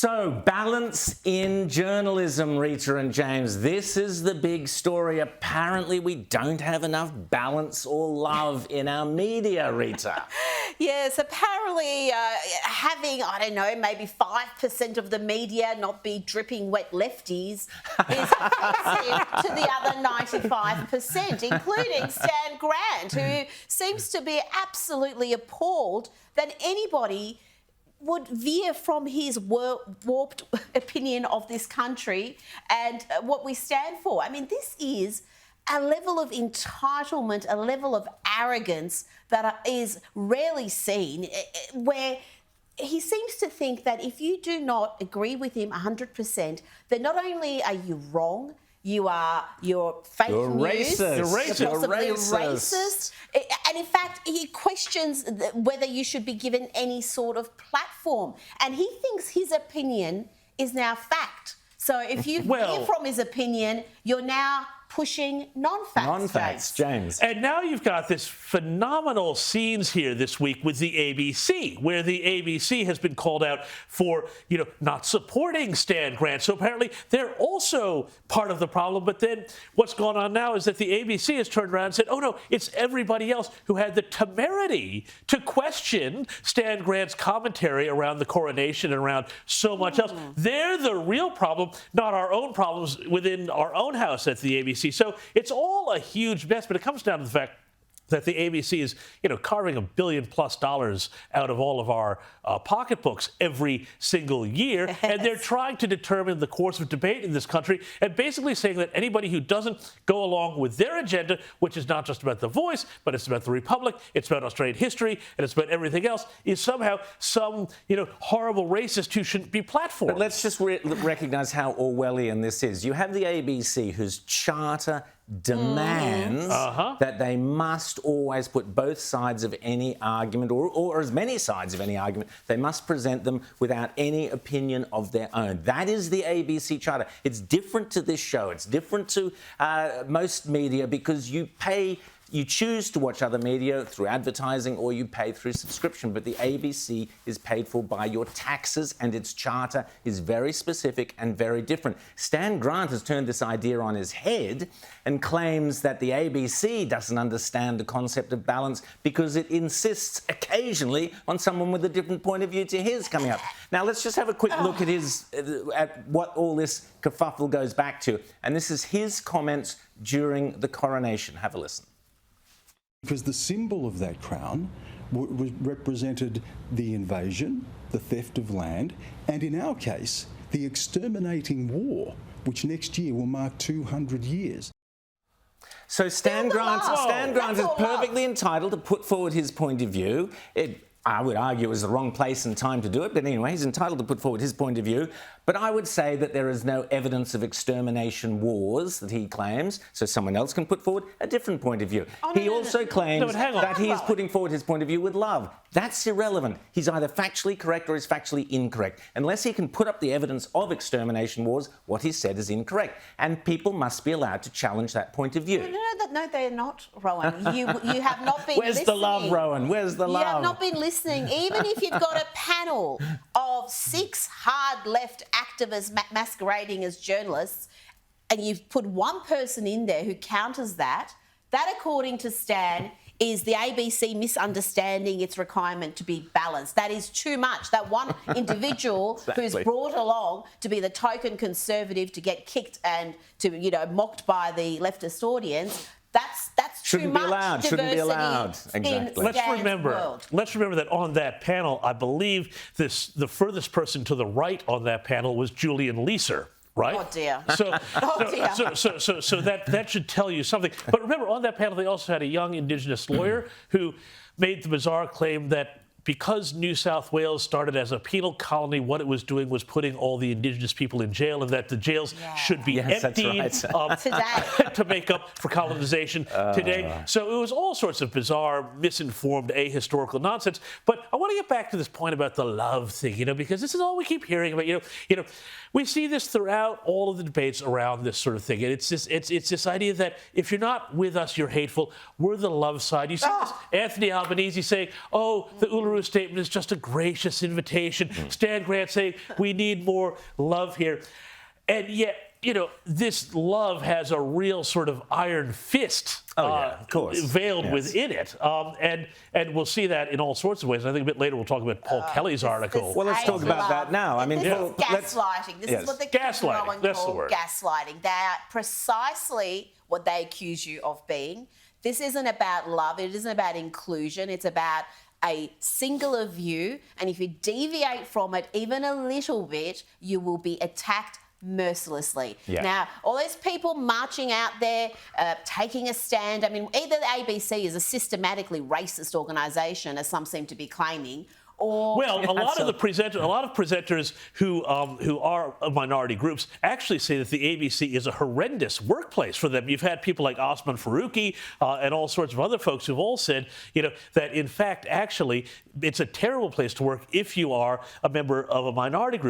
So, balance in journalism, Rita and James. This is the big story. Apparently, we don't have enough balance or love in our media, Rita. Yes, apparently having, I don't know, maybe 5% of the media not be dripping wet lefties is offensive to the other 95%, including Stan Grant, who seems to be absolutely appalled that anybody would veer from his warped opinion of this country and what we stand for. I mean, this is a level of entitlement, a level of arrogance that is rarely seen, where he seems to think that if you do not agree with him 100%, then not only are you wrong, you're fake You're news. racist. You're possibly racist. And in fact, he questions whether you should be given any sort of platform. And he thinks his opinion is now fact. So if you hear from his opinion, you're now pushing non-facts. Non-facts, James. And now you've got this phenomenal scenes here this week with the ABC, where the ABC has been called out for, not supporting Stan Grant. So apparently they're also part of the problem. But then what's going on now is that the ABC has turned around and said, oh no, it's everybody else who had the temerity to question Stan Grant's commentary around the coronation and around so much else. They're the real problem, not our own problems within our own house at the ABC. So it's all a huge mess, but it comes down to the fact that the ABC is, carving $1 billion+ out of all of our pocketbooks every single year. Yes. And they're trying to determine the course of debate in this country and basically saying that anybody who doesn't go along with their agenda, which is not just about The Voice, but it's about the Republic, it's about Australian history, and it's about everything else, is somehow some, horrible racist who shouldn't be platformed. But let's just recognise how Orwellian this is. You have the ABC, whose charter demands that they must always put both sides of any argument, or as many sides of any argument. They must present them without any opinion of their own. That is the ABC charter. It's different to this show. It's different to most media because you choose to watch other media through advertising or you pay through subscription, but the ABC is paid for by your taxes and its charter is very specific and very different. Stan Grant has turned this idea on his head and claims that the ABC doesn't understand the concept of balance because it insists occasionally on someone with a different point of view to his coming up. Now, let's just have a quick look at what all this kerfuffle goes back to. And this is his comments during the coronation. Have a listen. Because the symbol of that crown represented the invasion, the theft of land, and in our case, the exterminating war, which next year will mark 200 years. So Stan Grant is perfectly entitled to put forward his point of view. I would argue it was the wrong place and time to do it, but anyway, he's entitled to put forward his point of view. But I would say that there is no evidence of extermination wars that he claims, so someone else can put forward a different point of view. He also claims that he's putting forward his point of view with love. That's irrelevant. He's either factually correct or he's factually incorrect. Unless he can put up the evidence of extermination wars, what he said is incorrect. And people must be allowed to challenge that point of view. No, they're not, Rowan. You have not been listening. Where's the love, Rowan? Where's the love? You have not been listening. Even if you've got a panel of 6 hard left activists masquerading as journalists, and you've put one person in there who counters that, according to Stan, is the ABC misunderstanding its requirement to be balanced. That is too much. That one individual who's brought along to be the token conservative to get kicked and to, mocked by the leftist audience, that's shouldn't too be allowed. much Shouldn't be allowed. Exactly. Let's remember that on that panel, I believe the furthest person to the right on that panel was Julian Leeser. Right? Oh dear. So that should tell you something. But remember, on that panel, they also had a young Indigenous lawyer who made the bizarre claim that because New South Wales started as a penal colony, what it was doing was putting all the Indigenous people in jail, and that the jails should be emptied to make up for colonization today. So it was all sorts of bizarre, misinformed, ahistorical nonsense. But I want to get back to this point about the love thing, because this is all we keep hearing about. We see this throughout all of the debates around this sort of thing. And it's this idea that if you're not with us, you're hateful. We're the love side. You see this Anthony Albanese saying, the Uluru True's statement is just a gracious invitation. Stan Grant saying we need more love here. And yet, you know, this love has a real sort of iron fist of course. veiled within it. And we'll see that in all sorts of ways. I think a bit later we'll talk about Paul Kelly's article. Well, let's talk about that now. I mean, this is gaslighting. This is what the gaslighting. That's the word. Gaslighting. They are precisely what they accuse you of being. This isn't about love. It isn't about inclusion. It's about a singular view. And if you deviate from it even a little bit, you will be attacked mercilessly. Yeah. Now, all those people marching out there, taking a stand, I mean, either the ABC is a systematically racist organisation, as some seem to be claiming, or... Well, a lot of presenters who are minority groups actually say that the ABC is a horrendous workplace for them. You've had people like Osman Faruqi and all sorts of other folks who've all said, you know, that in fact, actually, it's a terrible place to work if you are a member of a minority group.